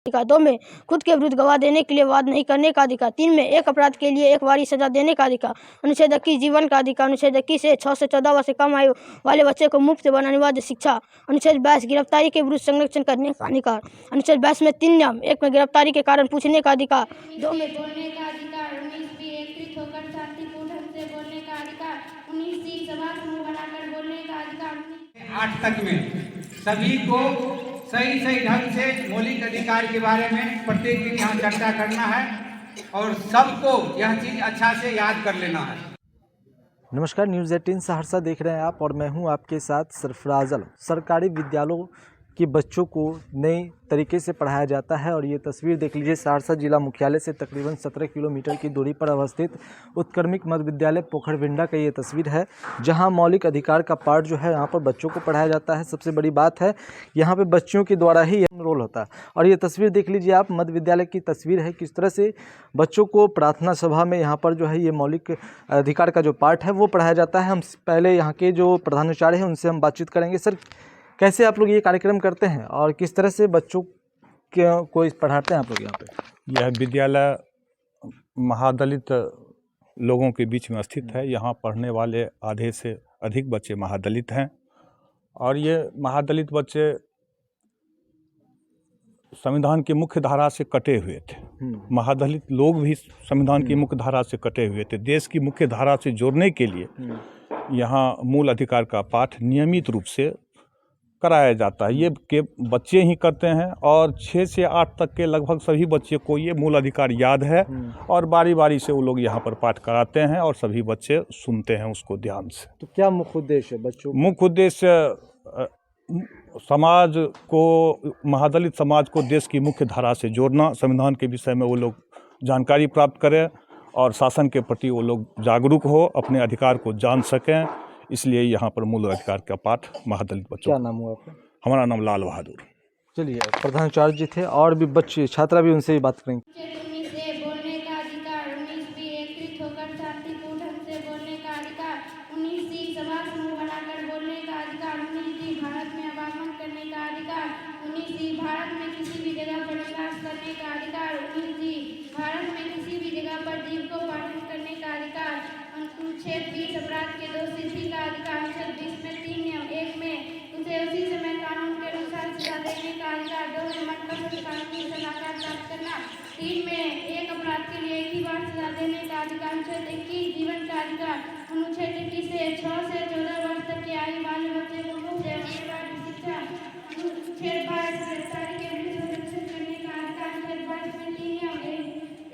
अधिकार। 2 में खुद के विरुद्ध गवाह देने के लिए वाद नहीं करने का अधिकार। 3 में एक अपराध के लिए एक बारी सजा देने का अधिकार। अनुच्छेद 21 जीवन का अधिकार। अनुच्छेद 21 से 6 से 14 वर्ष से कम आयु वाले बच्चे को मुफ्त व अनिवार्य शिक्षा। अनुच्छेद 22 गिरफ्तारी के विरुद्ध संरक्षण करने का अधिकार। अनुच्छेद 22 में 3 नियम। 1 में गिरफ्तारी के कारण पूछने का अधिकार। 2 में बोलने का अधिकार। 19 भी एकत्रित होकर शांतिपूर्ण ढंग से बोलने का अधिकार। 19 सी सभा समूह बनाकर बोलने का अधिकार। 8 तक में सभी को सही ढंग से मौलिक अधिकार के बारे में प्रत्येक दिन यहाँ चर्चा करना है और सबको यह चीज अच्छा से याद कर लेना है। नमस्कार, न्यूज़ 18 सहरसा देख रहे हैं आप और मैं हूं आपके साथ सरफराज आलम। सरकारी विद्यालयों के बच्चों को नए तरीके से पढ़ाया जाता है और ये तस्वीर देख लीजिए। सहरसा जिला मुख्यालय से तकरीबन 17 किलोमीटर की दूरी पर अवस्थित उत्क्रमिक मध्य विद्यालय पोखरविंडा का ये तस्वीर है, जहां मौलिक अधिकार का पाठ जो है यहाँ पर बच्चों को पढ़ाया जाता है। सबसे बड़ी बात है यहाँ पे बच्चों के द्वारा ही एनरोल होता है। और ये तस्वीर देख लीजिए आप, मध्य विद्यालय की तस्वीर है। किस तरह से बच्चों को प्रार्थना सभा में यहाँ पर जो है ये मौलिक अधिकार का जो पाठ है वो पढ़ाया जाता है। हम पहले यहाँ के जो प्रधानाचार्य हैं उनसे हम बातचीत करेंगे। सर, कैसे आप लोग ये कार्यक्रम करते हैं और किस तरह से बच्चों को पढ़ाते हैं आप लोग यहाँ पे? यह विद्यालय महादलित लोगों के बीच में स्थित है। यहाँ पढ़ने वाले आधे से अधिक बच्चे महादलित हैं और ये महादलित बच्चे संविधान की मुख्य धारा से कटे हुए थे। महादलित लोग भी संविधान की मुख्य धारा से कटे हुए थे। देश की मुख्य धारा से जोड़ने के लिए यहाँ मूल अधिकार का पाठ नियमित रूप से कराया जाता है। ये के बच्चे ही करते हैं और 6 से 8 तक के लगभग सभी बच्चे को ये मूल अधिकार याद है और बारी बारी से वो लोग यहाँ पर पाठ कराते हैं और सभी बच्चे सुनते हैं उसको ध्यान से। तो क्या मुख्य उद्देश्य है बच्चों? मुख्य उद्देश्य समाज को, महादलित समाज को देश की मुख्य धारा से जोड़ना, संविधान के विषय में वो लोग जानकारी प्राप्त करें और शासन के प्रति वो लोग जागरूक हो, अपने अधिकार को जान सकें। इसलिए यहाँ पर मूल अधिकार का पाठ महादलित बच्चों। क्या नाम हुआ आपका? हमारा नाम लाल बहादुर। चलिए, प्रधानाचार्य जी थे और भी बच्चे छात्रा भी, उनसे ही बात करेंगे। 19 से बोलने का अधिकार। 19 भी एकत्रित होकर शांतिपूर्ण ढंग से बोलने का अधिकार। 19 सी सभा समूह बनाकर बोलने का अधिकार। 19 सी भारत में आवागमन करने का अधिकार। 19 सी भारत में किसी भी जगह पर निवास करने का अधिकार। 19 सी भारत में किसी भी जगह पर जीविकोपार्जन करने का अधिकार। अनुच्छेद 20 अपराध के 2 सिद्धि का अधिकार। अनुच्छेद 20 में 3 नियम। 1 में उसे उसी समय कानून के अनुसार सजा देने का अधिकार। 2 में मनपसंद कानूनी सलाहकार प्राप्त करना। 3 में एक अपराध के लिए एक ही बार सजा देने का अधिकार। अनुच्छेद 21 जीवन का अधिकार। अनुच्छेद 21 से 6 से 14 वर्ष तक की आयु वाले बच्चे को मुफ्त एवं अनिवार्य शिक्षा। अनुच्छेद 22 गिरफ्तारी के विरुद्ध संरक्षण करने का अधिकार। अनुच्छेद 22 में 3 नियम।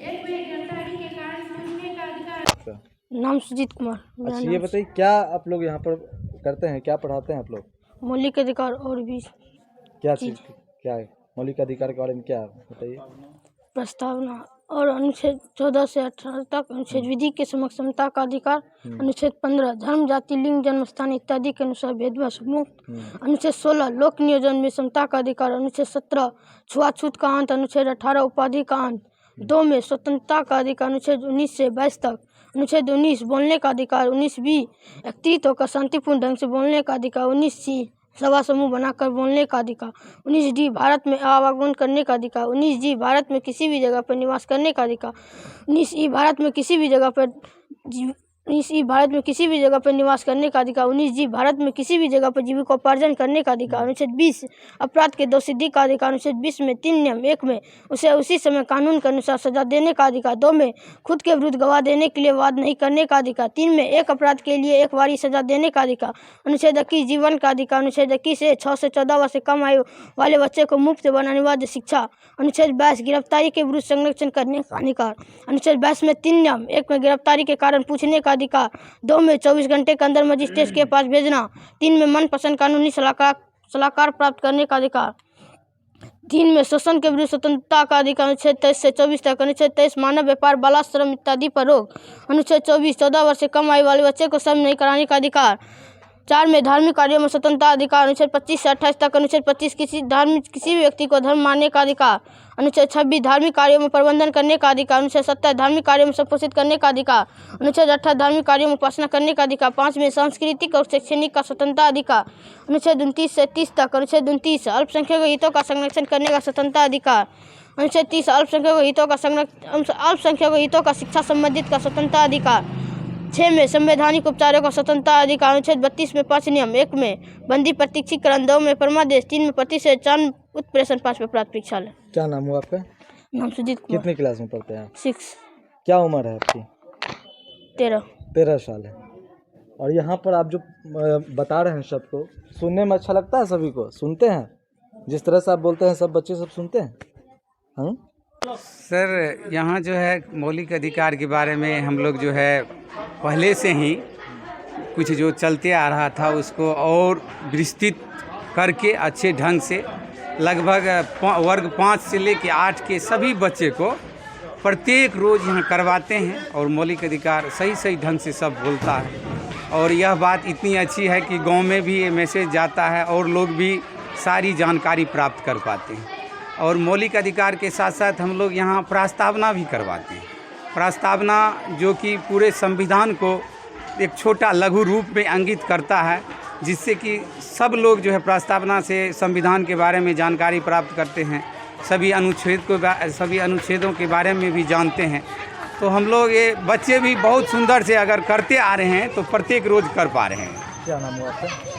1 में गिरफ्तारी के कारण पूछने का अधिकार। नाम सुजीत कुमार। अच्छा, ये बताइए क्या आप लोग यहाँ पर करते हैं, क्या पढ़ाते हैं आप लोग? मौलिक अधिकार और भी क्या चीज़, क्या है मौलिक अधिकार के बारे में, क्या बताइए? प्रस्तावना और अनुच्छेद 14 से 18 तक। अनुच्छेद विधि के समक्ष समता का अधिकार। अनुच्छेद 15 धर्म, जाति, लिंग, जन्म स्थान इत्यादि के अनुसार भेदभाव से मुक्त। अनुच्छेद 16 लोक नियोजन में समता का अधिकार। अनुच्छेद 17 छुआछूत का अंत। अनुच्छेद 18 उपाधि का अंत। 2 में स्वतंत्रता का अधिकार। अनुच्छेद 19 से 22 तक। अनुच्छेद 19 बोलने का अधिकार। 19 बी एकत्रित होकर शांतिपूर्ण ढंग से बोलने का अधिकार। 19 सी सभा समूह बनाकर बोलने का अधिकार। 19 डी भारत में आवागमन करने का अधिकार। 19 जी भारत में किसी भी जगह पर निवास करने का अधिकार। 19 ई भारत में किसी भी जगह पर 19 ई भारत में किसी भी जगह पर निवास करने का अधिकार। 19 जी भारत में किसी भी जगह पर जीविकोपार्जन करने का अधिकार। अनुच्छेद 20 अपराध के 2 सिद्धि का अधिकार। अनुच्छेद 20 में 3 नियम। 1 में उसे उसी समय कानून के अनुसार सजा देने का अधिकार। 2 में खुद के विरुद्ध गवाह देने के लिए वाद नहीं करने का अधिकार। 3 में एक अपराध के लिए एक बारी सजा देने का अधिकार। अनुच्छेद 21 जीवन का अधिकार। अनुच्छेद 21 से 6 से 14 वर्ष से कम आयु वाले बच्चे को मुफ्त व अनिवार्य शिक्षा। अनुच्छेद 22 गिरफ्तारी के विरुद्ध संरक्षण करने का अधिकार। अनुच्छेद 22 में 3 नियम। 1 में गिरफ्तारी के कारण पूछने का अधिकार। 2 में 24 घंटे के अंदर मजिस्ट्रेट के पास भेजना। 3 में मनपसंद कानूनी सलाहकार प्राप्त करने का अधिकार। 3 में शोषण के विरुद्ध स्वतंत्रता का अधिकार। अनुच्छेद 23 से 24 तक। अनुच्छेद 23 मानव व्यापार, बालाश्रम इत्यादि पर रोक। अनुच्छेद 24 14 वर्ष से कम आयु वाले बच्चे को श्रम नहीं कराने का अधिकार। 4 में धार्मिक कार्यों में स्वतंत्रता अधिकार। अनुच्छेद 25 से 28 तक। अनुच्छेद 25 किसी भी व्यक्ति को धर्म मानने का अधिकार। अनुच्छेद 26 धार्मिक कार्यों में प्रबंधन करने का अधिकार। अनुच्छेद 27 धार्मिक कार्यों में संपोषित करने का अधिकार। अनुच्छेद 28 धार्मिक कार्यों में उपासना करने का अधिकार। 5 में सांस्कृतिक और शैक्षणिक का स्वतंत्रता अधिकार। अनुच्छेद 29 से 30 तक। अनुच्छेद 29 अल्पसंख्यक हितों का संरक्षण करने का स्वतंत्रता अधिकार। अनुच्छेद 30 अल्पसंख्यक हितों का शिक्षा संबंधित का स्वतंत्रता अधिकार। 6 में संवैधानिक उपचारों का स्वतंत्रता अधिकार। अनुच्छेद 32 में 5 नियम। 1 में बंदी प्रत्यक्षीकरण। 2 में परमादेश। 3 में प्रतिषेध। 4 में उत्प्रेषण। 5 में प्राथमिक शाला। क्या नाम हुआ आपका? नाम सुजीत कुमार। कितनी क्लास में पढ़ते हैं आप? 6। क्या उम्र है आपकी? 13 साल है। और यहाँ पर आप जो बता रहे हैं सबको, सुनने में अच्छा लगता है? सभी को सुनते हैं? जिस तरह से आप बोलते हैं सब बच्चे सब सुनते हैं? हाँ सर, यहाँ जो है मौलिक अधिकार के बारे में हम लोग जो है पहले से ही कुछ जो चलते आ रहा था उसको और विस्तृत करके अच्छे ढंग से लगभग वर्ग 5 से लेकर 8 के सभी बच्चे को प्रत्येक रोज़ यहाँ करवाते हैं और मौलिक अधिकार सही ढंग से सब बोलता है। और यह बात इतनी अच्छी है कि गांव में भी ये मैसेज जाता है और लोग भी सारी जानकारी प्राप्त कर पाते हैं। और मौलिक अधिकार के साथ साथ हम लोग यहाँ प्रस्तावना भी करवाते हैं। प्रस्तावना जो कि पूरे संविधान को एक छोटा लघु रूप में अंकित करता है, जिससे कि सब लोग जो है प्रस्तावना से संविधान के बारे में जानकारी प्राप्त करते हैं, सभी अनुच्छेदों के बारे में भी जानते हैं। तो हम लोग ये बच्चे भी बहुत सुंदर से अगर करते आ रहे हैं तो प्रत्येक रोज़ कर पा रहे हैं। क्या नाम हुआ आपका?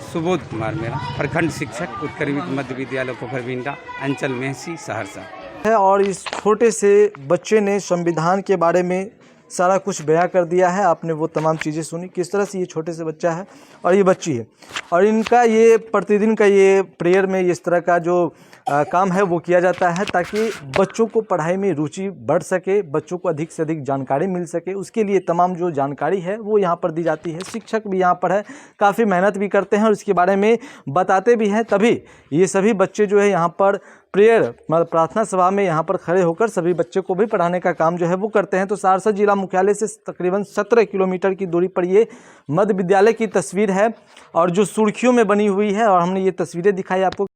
सुबोध कुमार मेरा, प्रखंड शिक्षक, उत्कर्मित मध्य विद्यालय पोखरबिंडा, अंचल मेहसी, सहरसा है। और इस छोटे से बच्चे ने संविधान के बारे में सारा कुछ बयां कर दिया है। आपने वो तमाम चीज़ें सुनी, किस तरह से ये छोटे से बच्चा है और ये बच्ची है, और इनका ये प्रतिदिन का ये प्रेयर में इस तरह का जो काम है वो किया जाता है ताकि बच्चों को पढ़ाई में रुचि बढ़ सके, बच्चों को अधिक से अधिक जानकारी मिल सके। उसके लिए तमाम जो जानकारी है वो यहाँ पर दी जाती है। शिक्षक भी यहाँ पर है, काफ़ी मेहनत भी करते हैं और इसके बारे में बताते भी हैं। तभी ये सभी बच्चे जो है यहाँ पर प्रेयर मतलब प्रार्थना सभा में यहाँ पर खड़े होकर सभी बच्चे को भी पढ़ाने का काम जो है वो करते हैं। तो सहरसा जिला मुख्यालय से तकरीबन 17 किलोमीटर की दूरी पर ये मध्य विद्यालय की तस्वीर है और जो सुर्खियों में बनी हुई है, और हमने ये तस्वीरें दिखाई आपको।